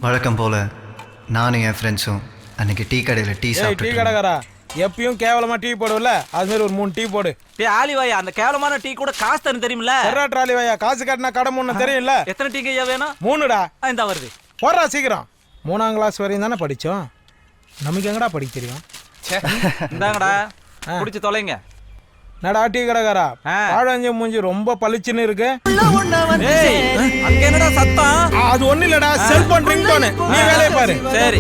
வழக்கம் போல நானும் என் ஃப்ரெண்ட்ஸும் அன்னைக்கு டீ கடையில் டீ சாப்பிட்டு டீ கடைக்காரா எப்பயும் கேவலமா டீ போடுவல அது மாதிரி ஒரு 3 டீ போடு. ஆலிவாயா அந்த கேவலமான டீ கூட காசு தரும் தெரியுமில்ல? ஆலிவாயா காசு கட்டினா கடை முன்னு தெரியும்ல? எத்தனை டீ ஐயா வேணும்? 3டா. இந்த வருது போடுறா சீக்கிரம். 3ஆம் கிளாஸ் வரையும் தானே படிச்சோம், நமக்கு எங்கடா படிக்க தெரியும்? இந்தாங்கடா குடிச்சு தொலைங்க. நடா டீ கடைக்காரா, பாழஞ்சு மூஞ்சி ரொம்ப பளிச்சுன்னு இருக்கு. அங்க என்னடா சத்தம்? அது ஒண்ணு இல்லடா, செல்போன் ரிங்டோன். நீ வேலைய பாரு. சரி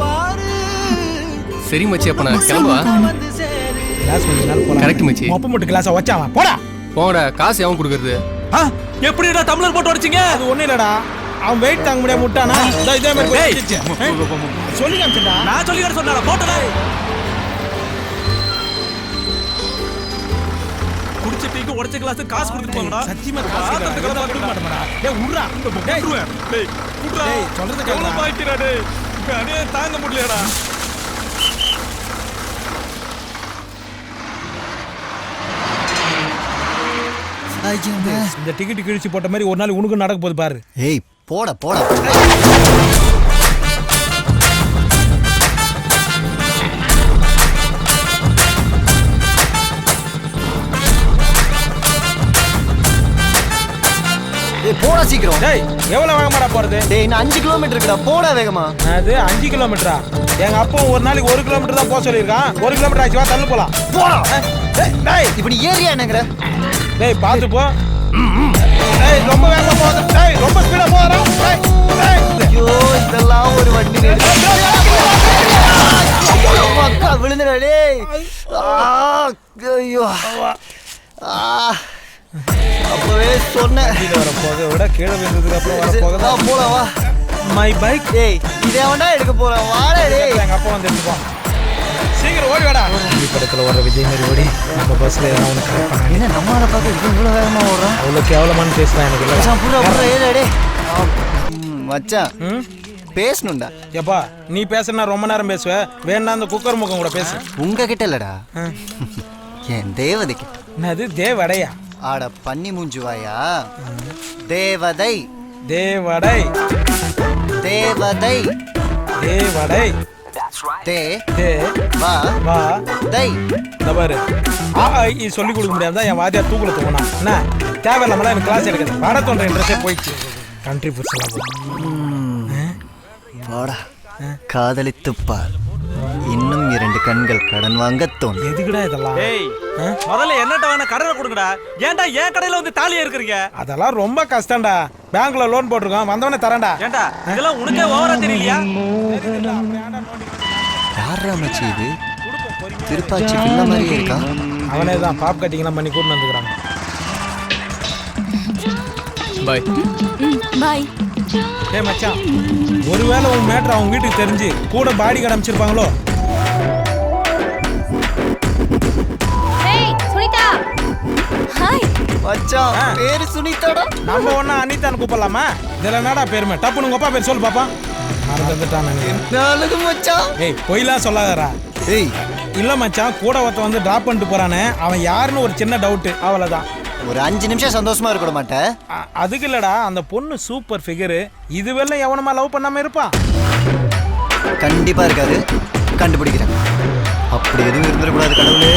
சரி மச்சி, அப்ப நான் கிளம்புவா. கிளாஸ் கொஞ்ச நாள் போலாம். கரெக்ட் மச்சி. மொப்ப மட்டும் கிளாஸை வச்சாவா போடா. போடா, காசு எவன் கொடுக்கறது? எப்படிடா டம்ளர் போட்டு வச்சிங்க? அது ஒண்ணு இல்லடா, அவன் வெயிட் தாங்க முடியாம முட்டானா இதே மாதிரி போயிடுச்சு. சொல்லி காமிச்சடா. நான் சொல்லி கட சொன்னடா போட்டடா. குடிச்ச டீக்கு உடைச்ச கிளாஸ் காசு கொடுத்து போங்கடா. சத்தியமா காசு கொடுக்க மாட்டேடா. டேய் உட்றா. டேய் குடுறா. டேய் சொல்றது கேளு. எவ்வளவு பாய்க்கிறா டேய். அடே தாங்க முடியலடா. இந்த டிக்கெட் கிழிச்சு போட்ட மாதிரி ஒரு நாள் உனக்கு நடக்க போகுது பாரு. ஏய் போட போட. போடா சீக்கிரம். டேய் எவ்வளவு வேகமாடா போறது? டேய் இன்னும் 5 கிலோமீட்டர் இருக்குடா, போடா வேகமா. அது 5 கிலோமீட்டரா? எங்க அப்பா ஒரு நாளைக்கு 1 கிலோமீட்டர் தான் போக சொல்லியிருக்கான். 1 கிலோமீட்டர் ஆச்சு, வா தள்ளு போலாம். போடா. டேய் இப்ப நீ ஏரியா என்னங்கற? டேய் பாத்து போ. டேய் ரொம்ப வேகமா போற. டேய் ரொம்ப ஸ்பீடா போறா. டேய் டேய் ஐயோ இதெல்லாம் ஒரு வண்டி நிறுத்து. அக்கா விழுந்துடா டேய். ஐயோ அப்பவே சொன்னேன். கீழ வர போக விட கீழ விழுந்ததுக்கு அப்புறம் வர போக தான் போலாம் வா. My bike. டேய் இதை வேண்டா எடுக்க போறேன். வாடா டேய். எங்க அப்பா வந்து எடுத்துப்போம். சீக்கிரம் ஓடி வாடா. இந்த படத்துல வர விஜய் மாதிரி ஓடி நம்ம பஸ்ல ஏதாவது ஒன்று கரெக்ட் பண்ண. என்ன நம்மள பார்க்க இவ்வளவு வேகமா ஓடுறான்? அவ்வளோ கேவலமான பேசுறான் எனக்கு இல்லை. மச்சான் புறா புறா ஏடா டேய். மச்சான் பேசணும்டா. எப்பா நீ பேசுனா ரொம்ப நேரம் பேசுவ, வேணா அந்த குக்கர் முகம் கூட பேசு. உங்ககிட்ட இல்லடா, என் தேவதை கிட்ட. என்னது தேவடையா? ஆட பன்னி மூஞ்சுவாயா. தேவதை தேவடை தேவதை தேவடை தே தே வா வா தை. தவறு சொல்லி கொடுக்க முடியாதா? என் வாத்தியார் தூக்குல தூங்கினா என்ன தேவையில்லாமலாம் எனக்கு கிளாஸ் எடுக்குது. வட தோன்ற இன்ட்ரெஸ்டே போயிடுச்சு. கண்ட்ரி ஃபுட்ஸ் போடா. காதலித்துப்பார், இன்னும் 2 கண்கள் கடன் வாங்க தோணும். எதுக்குடா இதெல்லாம்? டேய் முதல்ல என்னட்ட வேணா கடனை கொடுங்கடா. ஏன்டா ஏன் கடையில வந்து தாலியா இருக்கிறீங்க? அதெல்லாம் ரொம்ப கஷ்டம்டா. பேங்க்ல லோன் போட்டிருக்கோம், வந்தவனே தரேன்டா. ஏன்டா இதெல்லாம் உனக்கே ஓவரா தெரியலையா? யாரா மச்சி இது? திருப்பாச்சி பிள்ளை மாதிரியே இருக்கா. அவனே தான் பாப் கட்டிங்லாம் பண்ணி கூட்டு வந்துக்கிறாங்க. பாய் பாய். ஏய் மச்சான், ஒருவேளை உன் மேட்டர் அவங்க வீட்டுக்கு தெரிஞ்சு கூட பாடி கடை அமைச்சிருப்பாங்களோ? ஏய் சுனிதா. ஹாய் மச்சான் பேரு சுனிதாடா. நம்ம ஒண்ணா அனிதான்னு கூப்பிடலாமா? இதுல என்னடா பேருமே? டப்புனு உங்க அப்பா பேர் சொல்லு பாப்பா. மறந்துட்டான் நினைக்கிறேன். நல்லது மச்சான். ஏய் பொய்லாம் சொல்லாதடா. ஏய் இல்ல மச்சான், கூட ஒருத்த வந்து டிராப் பண்ணிட்டு போறானே, அவன் யாருன்னு ஒரு சின்ன டவுட், அவ்வளவுதான். ஒரு 5 நிமிஷம் சந்தோஷமா இருக்க மாட்டேன். அதுக்கு இல்லடா, அந்த பொண்ணு சூப்பர் ஃபிகரு. இதுவெல்லாம் எவனமா லவ் பண்ணாம இருப்பான்? கண்டிப்பா இருக்காது, கண்டுபிடிக்கிறேன். அப்படி எதுவும் இருந்துடக்கூடாது கடவுளே.